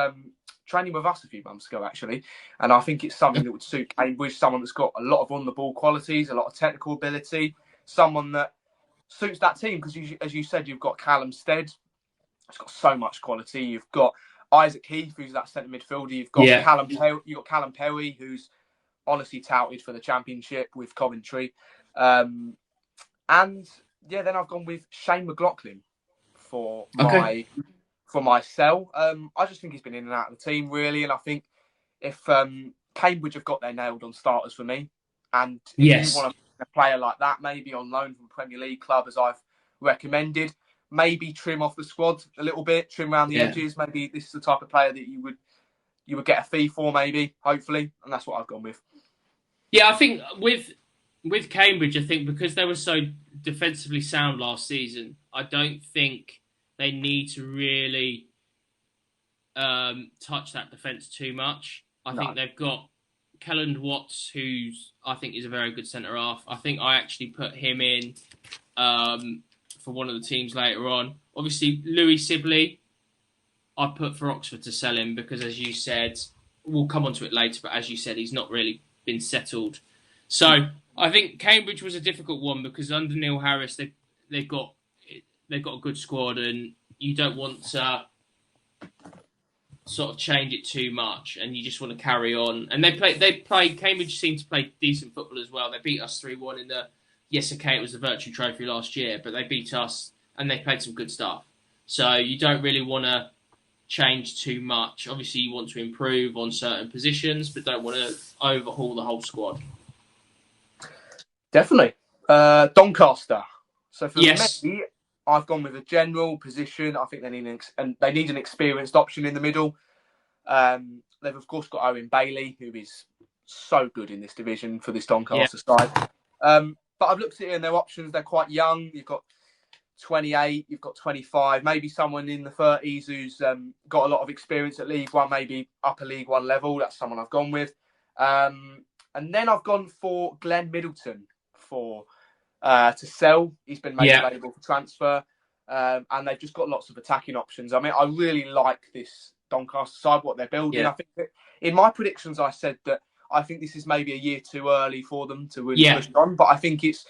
training with us a few months ago, actually. And I think it's something that would suit Cambridge, someone that's got a lot of on-the-ball qualities, a lot of technical ability, someone that suits that team. Because, as you said, you've got Callum Stead. He's got so much quality. You've got Isaac Heath, who's that centre midfielder. You've got Callum Perry, who's honestly touted for the Championship with Coventry. And then I've gone with Shane McLaughlin for my sell. I just think he's been in and out of the team, really. And I think if Cambridge have got their nailed on starters for me, and if you want a player like that, maybe on loan from a Premier League club, as I've recommended, maybe trim off the squad a little bit, trim around the edges. Maybe this is the type of player that you would get a fee for, maybe, hopefully. And that's what I've gone with. Yeah, I think with Cambridge, I think because they were so defensively sound last season, I don't think they need to really touch that defence too much. I think they've got Kelland Watts, who's I think is a very good centre half. I think I actually put him in for one of the teams later on. Obviously, Louis Sibley, I put for Oxford to sell him because, as you said, we'll come on to it later, but as you said, he's not really been settled. So I think Cambridge was a difficult one because under Neil Harris, they've got a good squad, and you don't want to sort of change it too much, and you just want to carry on. And Cambridge seemed to play decent football as well. They beat us 3-1 in the, yes, okay, it was the Virtue Trophy last year, but they beat us and they played some good stuff. So you don't really want to change too much. Obviously, you want to improve on certain positions, but don't want to overhaul the whole squad. Definitely. Doncaster. So for me, I've gone with a general position. I think they need an experienced option in the middle. They've of course got Owen Bailey, who is so good in this division for this Doncaster side. But I've looked at it and their options. They're quite young. You've got 28, you've got 25, maybe someone in the 30s who's got a lot of experience at League One, maybe upper League One level. That's someone I've gone with. And then I've gone for Glenn Middleton to sell. He's been made available for transfer. And they've just got lots of attacking options. I mean, I really like this Doncaster side, what they're building. I think that in my predictions, I said that I think this is maybe a year too early for them to really push on. But I think it's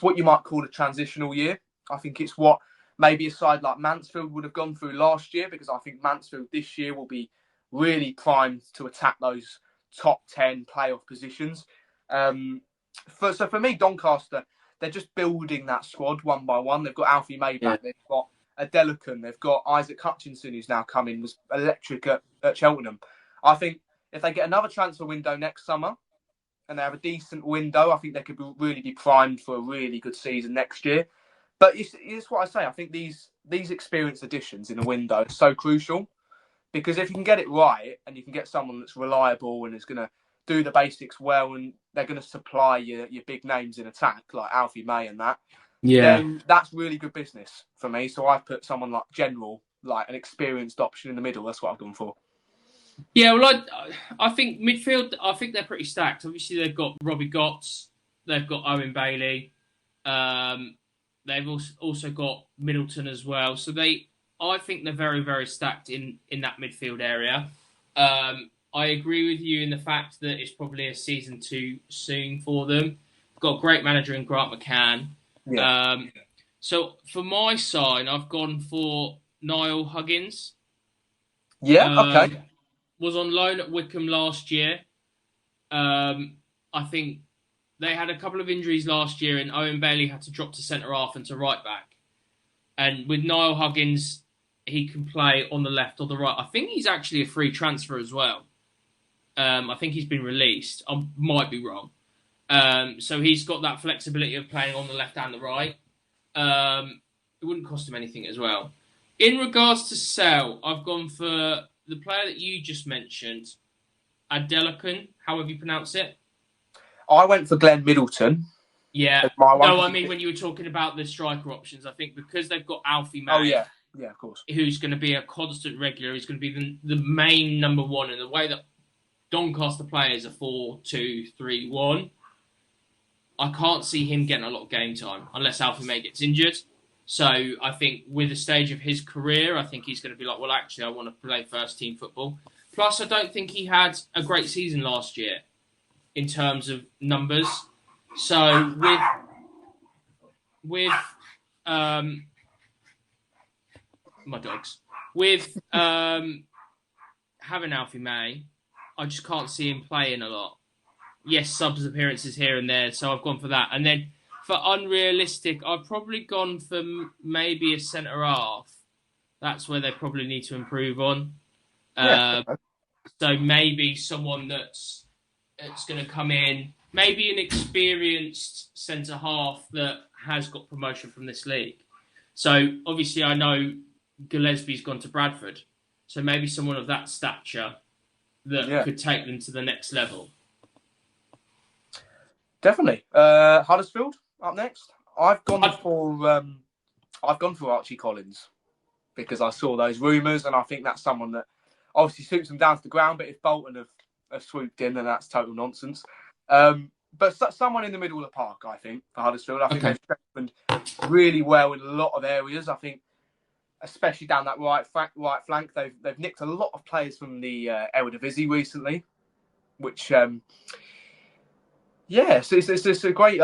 what you might call a transitional year. I think it's what maybe a side like Mansfield would have gone through last year, because I think Mansfield this year will be really primed to attack those top 10 playoff positions. So for me, Doncaster, they're just building that squad one by one. They've got Alfie May back. They've got Adelakun. They've got Isaac Hutchinson, who's now come in, was electric at Cheltenham. I think if they get another transfer window next summer and they have a decent window, I think they could really be primed for a really good season next year. But it's what I say. I think these experienced additions in a window are so crucial, because if you can get it right and you can get someone that's reliable and is going to do the basics well, and they're going to supply your big names in attack like Alfie May and that, then that's really good business for me. So I've put someone like General, like an experienced option in the middle. That's what I've gone for. Yeah, well, I think midfield, I think they're pretty stacked. Obviously, they've got Robbie Gotts, they've got Owen Bailey, they've also got Middleton as well. So I think they're very, very stacked in that midfield area. I agree with you in the fact that it's probably a season too soon for them. Got a great manager in Grant McCann. So for my side, I've gone for Niall Huggins. Okay. Was on loan at Wycombe last year. I think they had a couple of injuries last year, and Owen Bailey had to drop to centre half and to right back. And with Niall Huggins, he can play on the left or the right. I think he's actually a free transfer as well. I think he's been released. I might be wrong. So he's got that flexibility of playing on the left and the right. It wouldn't cost him anything as well. In regards to sell, I've gone for the player that you just mentioned, Adelakun, however you pronounce it. I went for Glenn Middleton. Yeah. No, I mean, when you were talking about the striker options, I think because they've got Alfie May. Oh, yeah. Yeah, of course. Who's going to be a constant regular. He's going to be the main number one. And the way that Doncaster players are 4-2-3-1, I can't see him getting a lot of game time unless Alfie May gets injured. So I think with the stage of his career, I think he's going to be like, well, actually, I want to play first team football. Plus, I don't think he had a great season last year in terms of numbers. So with my dogs, with having Alfie May, I just can't see him playing a lot. Yes, subs appearances here and there, so I've gone for that. And then for unrealistic, I've probably gone for maybe a centre half. That's where they probably need to improve on. So maybe someone that's going to come in, maybe an experienced centre half that has got promotion from this league. So obviously, I know Gillespie's gone to Bradford, so maybe someone of that stature that could take them to the next level. Definitely. Huddersfield up next. I've gone for Archie Collins because I saw those rumours, and I think that's someone that obviously suits them down to the ground. But if Bolton have swooped in, then that's total nonsense. But someone in the middle of the park, I think, for Huddersfield. I think they've strengthened really well in a lot of areas. I think, especially down that right flank, they've nicked a lot of players from the Eredivisie recently, which so it's a great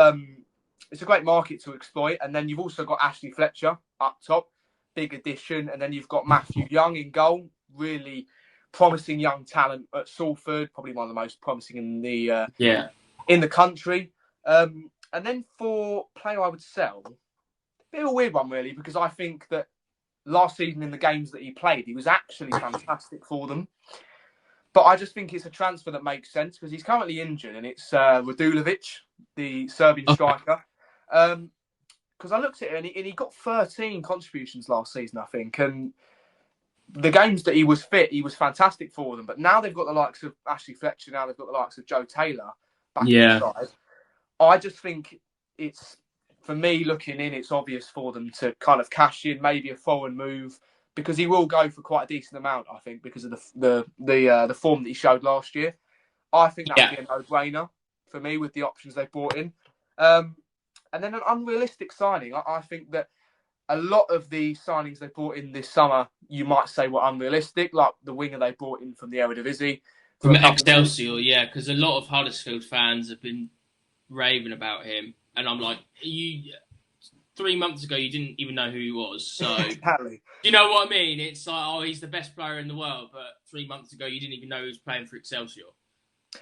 market to exploit. And then you've also got Ashley Fletcher up top, big addition, and then you've got Matthew Young in goal, really promising young talent at Salford, probably one of the most promising in the country. And then for player I would sell, a bit of a weird one really, because I think that last season in the games that he played, he was actually fantastic for them. But I just think it's a transfer that makes sense because he's currently injured, and it's Radulovic, the Serbian striker. Because I looked at it and he got 13 contributions last season, I think. And the games that he was fit, he was fantastic for them. But now they've got the likes of Ashley Fletcher, now they've got the likes of Joe Taylor back on the side. I just think it's, for me, looking in, it's obvious for them to kind of cash in maybe a foreign move, because he will go for quite a decent amount, I think, because of the form that he showed last year. I think that would be a no-brainer for me with the options they brought in. And then an unrealistic signing. I think that a lot of the signings they brought in this summer, you might say were unrealistic, like the winger they brought in from the Eredivisie. From Excelsior, yeah, because a lot of Huddersfield fans have been raving about him. And I'm like, 3 months ago, you didn't even know who he was. So, exactly. Do you know what I mean? It's like, oh, he's the best player in the world. But 3 months ago, you didn't even know he was playing for Excelsior.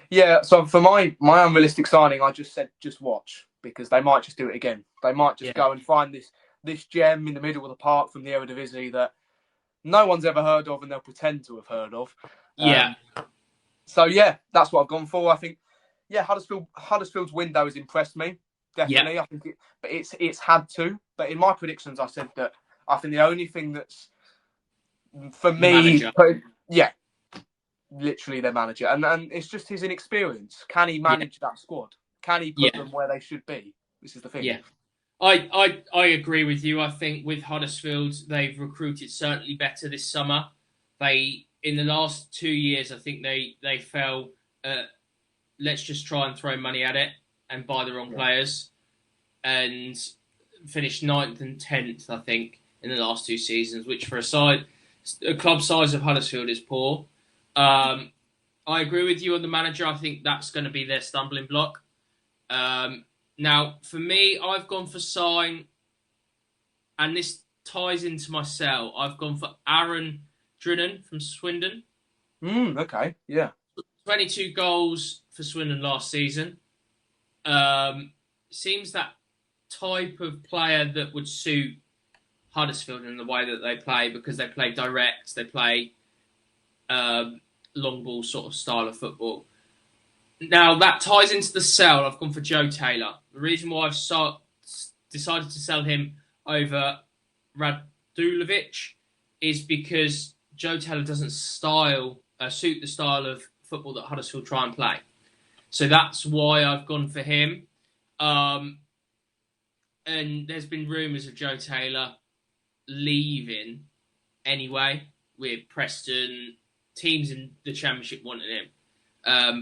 Yeah, so for my unrealistic signing, I just said, just watch, because they might just do it again. They might just go and find this gem in the middle of the park from the Eredivisie that no one's ever heard of and they'll pretend to have heard of. So, that's what I've gone for. I think, Huddersfield's window has impressed me. Definitely. Yeah. I think it's had to. But in my predictions, I said that I think the only thing that's, for me, literally their manager. And it's just his inexperience. Can he manage that squad? Can he put them where they should be? This is the thing. Yeah. I agree with you. I think with Huddersfield, they've recruited certainly better this summer. In the last 2 years, I think they fell, let's just try and throw money at it and buy the wrong players, and finished 9th and 10th, I think, in the last 2 seasons, which for a club size of Huddersfield is poor. I agree with you on the manager. I think that's going to be their stumbling block. Now, for me, I've gone for sign, and this ties into my sell. I've gone for Aaron Drinan from Swindon. Okay, yeah. 22 goals for Swindon last season. Seems that type of player that would suit Huddersfield in the way that they play, because they play direct, they play long ball sort of style of football. Now, that ties into the sell. I've gone for Joe Taylor. The reason why I've decided to sell him over Radulovic is because Joe Taylor doesn't suit the style of football that Huddersfield try and play. So that's why I've gone for him. And there's been rumours of Joe Taylor leaving anyway, with Preston, teams in the Championship wanting him.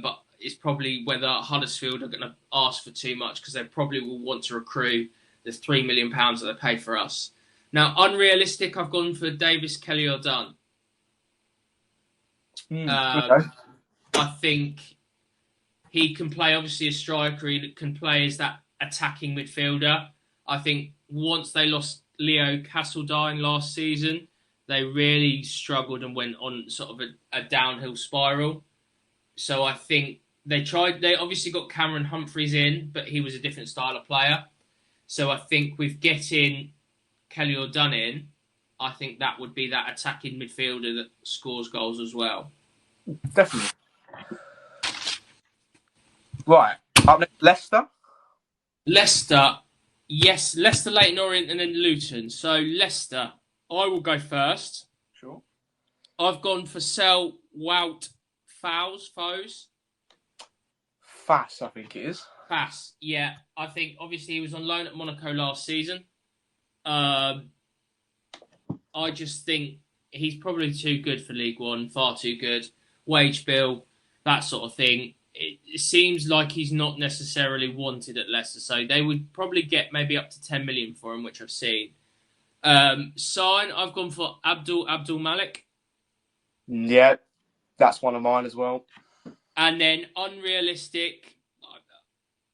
But it's probably whether Huddersfield are going to ask for too much, because they probably will want to recruit the £3 million that they paid for us. Now, unrealistic, I've gone for Davis Kelly or Dunn. Okay. I think he can play, obviously, a striker. He can play as that attacking midfielder. I think once they lost Leo Castledine last season, they really struggled and went on sort of a downhill spiral. So I think they obviously got Cameron Humphreys in, but he was a different style of player. So I think with getting Kelly or Dunn in, I think that would be that attacking midfielder that scores goals as well. Definitely. Right. Up next, Leicester. Leicester, yes. Leicester, Leyton Orient, and then Luton. So Leicester, I will go first. Sure. I've gone for Sel Wout Fows. Fass, I think it is. Fass, yeah. I think obviously he was on loan at Monaco last season. I just think he's probably too good for League One, far too good. Wage bill, that sort of thing. It seems like he's not necessarily wanted at Leicester, so they would probably get maybe up to 10 million for him, which I've seen. Sign, I've gone for Abdul Malik. Yeah, that's one of mine as well. And then unrealistic,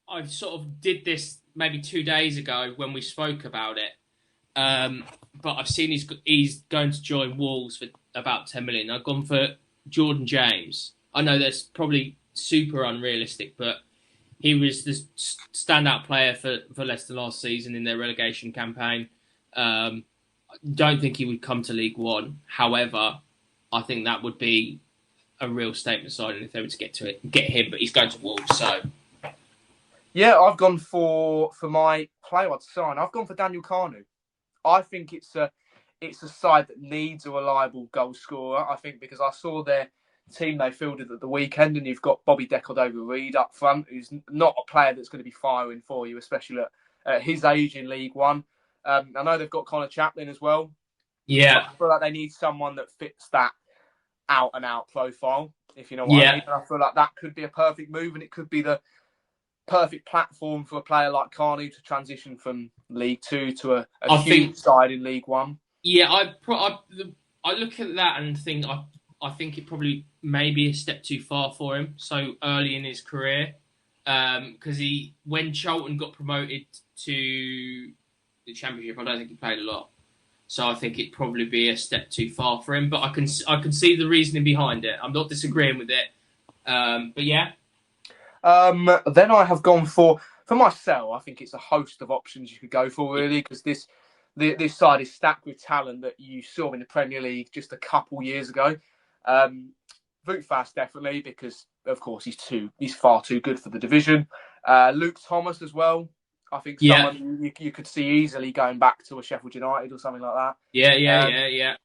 I sort of did this maybe 2 days ago when we spoke about it. But I've seen he's going to join Wolves for about 10 million. I've gone for Jordan James. I know that's probably super unrealistic, but he was the standout player for Leicester last season in their relegation campaign. Don't think he would come to League One. However, I think that would be a real statement signing if they were to get him, but he's going to Wolves, so... Yeah, I've gone for my player I'd sign. I've gone for Daniel Kanu. I think it's a side that needs a reliable goal scorer. I think because I saw their team they fielded at the weekend, and you've got Bobby Decordova-Reid up front, who's not a player that's going to be firing for you, especially at his age in League One. I know they've got Connor Chaplin as well. Yeah. I feel like they need someone that fits that out-and-out profile, if you know what I mean. And I feel like that could be a perfect move, and it could be the perfect platform for a player like Kanu to transition from League Two to a huge side in League One. Yeah, I look at that and think I think it probably may be a step too far for him so early in his career, because when Charlton got promoted to the Championship, I don't think he played a lot. So I think it'd probably be a step too far for him. But I can see the reasoning behind it. I'm not disagreeing with it. But yeah. Then I have gone for myself. I think it's a host of options you could go for, really, because this side is stacked with talent that you saw in the Premier League just a couple years ago. Wout Faes definitely, because of course he's far too good for the division. Luke Thomas as well. I think someone you could see easily going back to a Sheffield United or something like that. Yeah.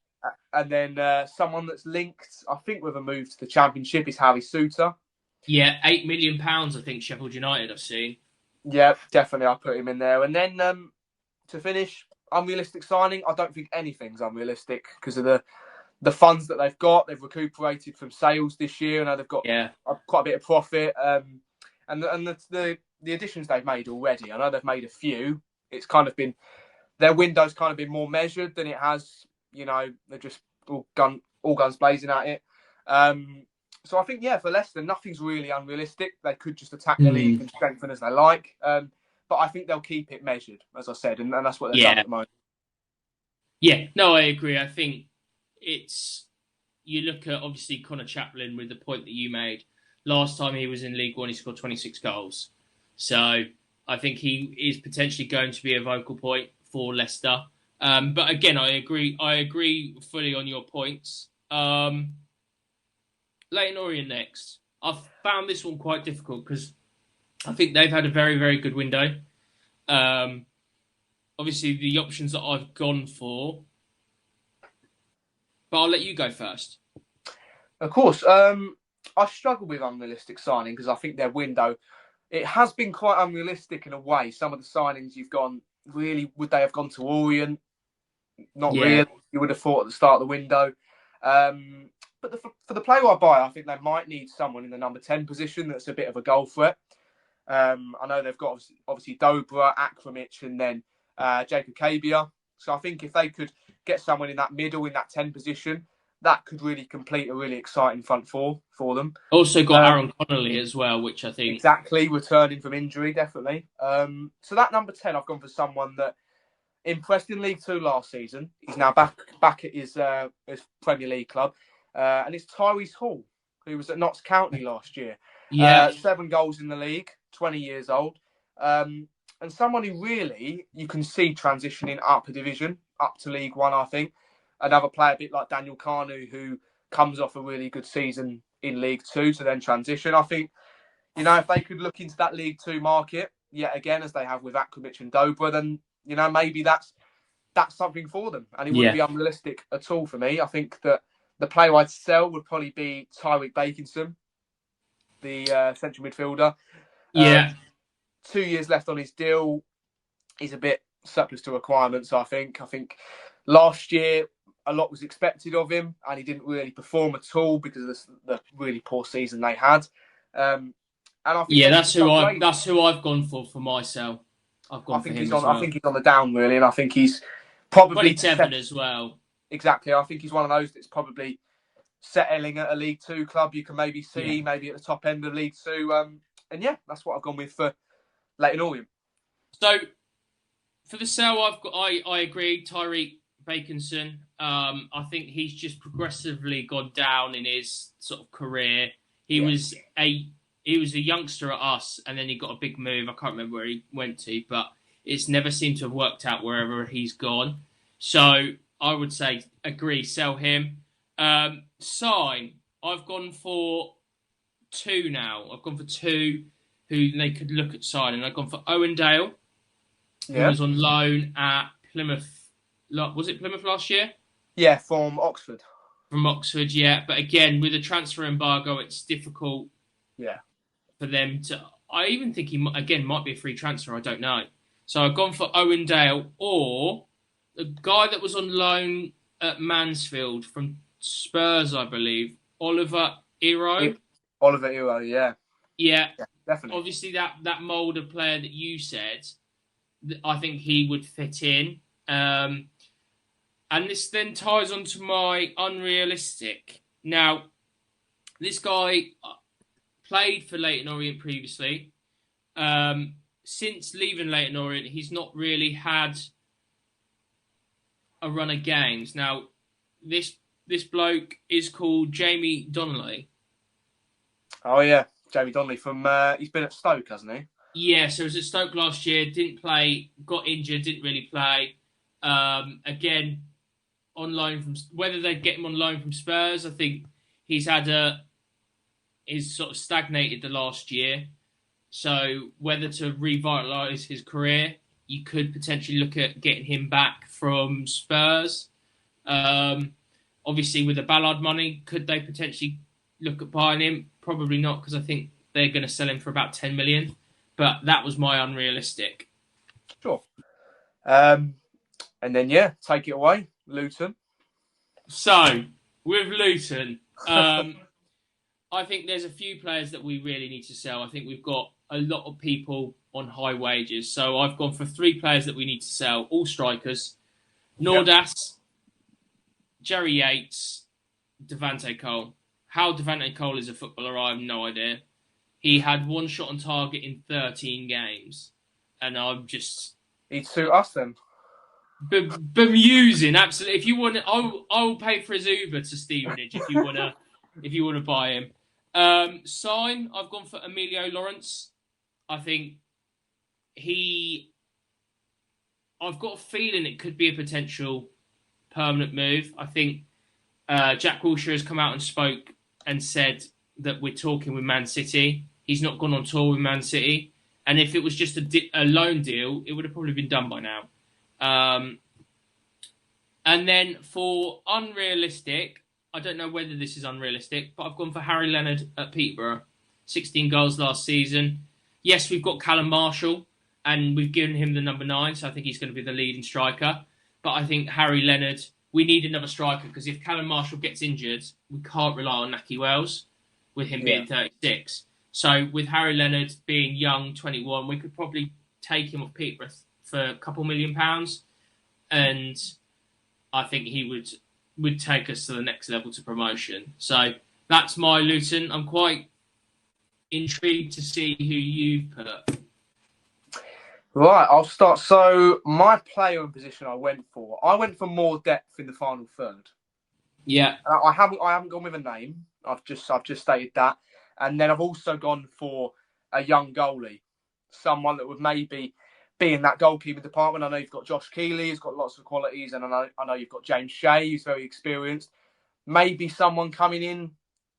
And then someone that's linked, I think, with a move to the Championship is Harry Souttar. Yeah, £8 million, I think, Sheffield United I've seen. Yeah, definitely I'll put him in there. And then to finish, unrealistic signing, I don't think anything's unrealistic because of the funds that they've got. They've recuperated from sales this year. I know they've got quite a bit of profit. And the additions they've made already, I know they've made a few. It's kind of been, their window's kind of been more measured than it has, they're just all guns blazing at it. So I think, for Leicester, nothing's really unrealistic. They could just attack the league and strengthen as they like. But I think they'll keep it measured, as I said, and that's what they've done at the moment. Yeah, no, I agree. I think you look at, obviously, Connor Chaplin with the point that you made. Last time he was in League One, he scored 26 goals. So I think he is potentially going to be a vocal point for Leicester. But again, I agree fully on your points. Leyton Orient next. I've found this one quite difficult because I think they've had a very, very good window. Um, Obviously, the options that I've gone for, but I'll let you go first. Of course. I struggle with unrealistic signing because I think their window, it has been quite unrealistic in a way. Some of the signings you've gone, really, would they have gone to Orient? Not Yeah. really. You would have thought at the start of the window. But for the player I buy, I think they might need someone in the number 10 position that's a bit of a goal threat. I know they've got obviously Dobra, Akramic, and then Jacob Kabia. So I think if they could get someone in that middle, in that 10 position, that could really complete a really exciting front four for them. Also got Aaron Connolly as well, which I think... Exactly, returning from injury, definitely. So that number 10, I've gone for someone that impressed in League Two last season. He's now back at his Premier League club. And it's Tyrese Hall, who was at Notts County last year. Yeah. 7 goals in the league, 20 years old. And someone who really, you can see transitioning up a division, up to League One, I think. Another player a bit like Daniel Kanu, who comes off a really good season in League Two to then transition. I think, if they could look into that League Two market, yet again, as they have with Akramic and Dobra, then, maybe that's something for them. And it wouldn't be unrealistic at all for me. I think that the player I'd sell would probably be Tyreek Bakinson, the central midfielder. Yeah. 2 years left on his deal. He's a bit surplus to requirements, I think. I think last year a lot was expected of him, and he didn't really perform at all because of the really poor season they had. And I think that's who I've gone for myself. I've gone for him as well. I think he's on the down really, and I think he's probably 27 as well. Exactly. I think he's one of those that's probably settling at a League Two club. You can maybe see maybe at the top end of League Two. And yeah, that's what I've gone with for Leyton Orient. So for the sale, I agree. Tyreek Bakinson. I think he's just progressively gone down in his sort of career. He was a youngster at us, and then he got a big move. I can't remember where he went to, but it's never seemed to have worked out wherever he's gone. So I would say agree, sell him. Sign. I've gone for 2 now. I've gone for 2 who they could look at signing. I've gone for Owen Dale, who was on loan at Plymouth. Was it Plymouth last year? Yeah, from Oxford. From Oxford, yeah. But again, with a transfer embargo, it's difficult for them to... I even think he, again, might be a free transfer. I don't know. So I've gone for Owen Dale or the guy that was on loan at Mansfield from Spurs, I believe, Oliver Iro. Oliver Iro, yeah. Yeah, definitely. Obviously, that mould of player that you said, I think he would fit in. And this then ties on to my unrealistic. Now, this guy played for Leyton Orient previously. Since leaving Leyton Orient, he's not really had a run of games. Now, this bloke is called Jamie Donnelly. Oh, yeah. Jamie Donnelly from... he's been at Stoke, hasn't he? Yeah, so he was at Stoke last year, didn't play, got injured, didn't really play. Again, on loan from... Whether they'd get him on loan from Spurs, I think he's sort of stagnated the last year. So whether to revitalise his career, you could potentially look at getting him back from Spurs. Obviously, with the Ballard money, could they potentially look at buying him? Probably not, because I think they're going to sell him for about 10 million. But that was my unrealistic. Sure. And then, take it away, Luton. So, with Luton, I think there's a few players that we really need to sell. I think we've got a lot of people on high wages. So I've gone for 3 players that we need to sell, all strikers. Nordas, Jerry Yates, Devante Cole. How Devante Cole is a footballer, I have no idea. He had 1 shot on target in 13 games. And I'm just... He'd suit us then. Bemusing, absolutely. If you want, I'll pay for his Uber to Stevenage if you want to buy him. Sign, I've gone for Emilio Lawrence. I think I've got a feeling it could be a potential permanent move. I think Jack Wilshere has come out and spoke and said that we're talking with Man City. He's not gone on tour with Man City. And if it was just a loan deal, it would have probably been done by now. And then for unrealistic, I don't know whether this is unrealistic, but I've gone for Harry Leonard at Peterborough. 16 goals last season. Yes, we've got Callum Marshall, and we've given him the number 9, so I think he's going to be the leading striker. But I think Harry Leonard, we need another striker, because if Callum Marshall gets injured, we can't rely on Nahki Wells, with him being 36. So with Harry Leonard being young, 21, we could probably take him off Peterborough for a couple £1 million, and I think he would take us to the next level to promotion. So that's my Luton. I'm quite intrigued to see who you put up. Right, I'll start. So my player and position I went for more depth in the final third. Yeah, I haven't gone with a name. I've just stated that, and then I've also gone for a young goalie, someone that would maybe be in that goalkeeping department. I know you've got Josh Keeley, who's got lots of qualities, and I know you've got James Shea, who's very experienced. Maybe someone coming in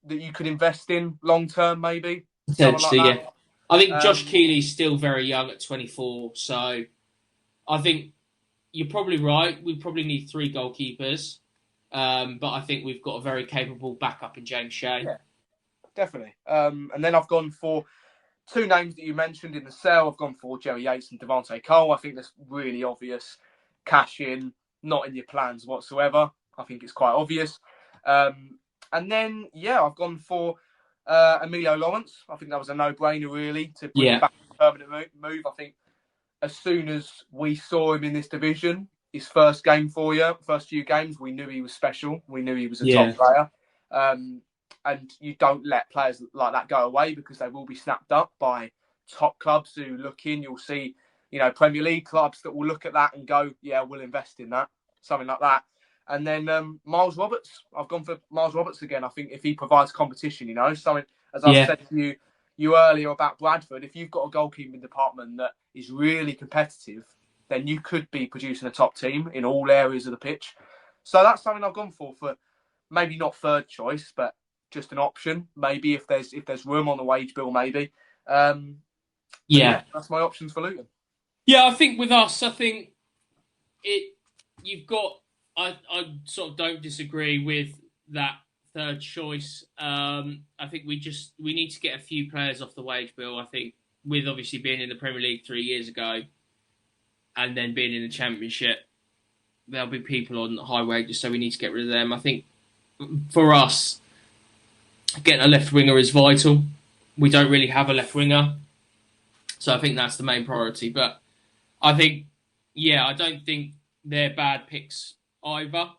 that you could invest in long term, maybe. Potentially, like yeah. I think Josh Keeley's still very young at 24, so I think you're probably right. We probably need 3 goalkeepers, but I think we've got a very capable backup in James Shea. Yeah, definitely. And then I've gone for 2 names that you mentioned in the sale. I've gone for Jerry Yates and Devontae Cole. I think that's really obvious. Cash in, not in your plans whatsoever. I think it's quite obvious. And then, I've gone for Emilio Lawrence. I think that was a no-brainer, really, to bring him back a permanent move. I think as soon as we saw him in this division, his first few games, we knew he was special. We knew he was a top player. And you don't let players like that go away, because they will be snapped up by top clubs who look in. You'll see, Premier League clubs that will look at that and go, yeah, we'll invest in that. Something like that. And then Miles Roberts. I've gone for Miles Roberts again. I think if he provides competition, something, as I said to you earlier about Bradford, if you've got a goalkeeping department that is really competitive, then you could be producing a top team in all areas of the pitch. So that's something I've gone for maybe not third choice, but just an option. Maybe if there's room on the wage bill, maybe. That's my options for Luton. Yeah, I think with us, you've got. I sort of don't disagree with that third choice. I think we need to get a few players off the wage bill. I think with obviously being in the Premier League 3 years ago, and then being in the Championship, there'll be people on high wages, so we need to get rid of them. I think for us, getting a left winger is vital. We don't really have a left winger, so I think that's the main priority. But I think, I don't think they're bad picks either.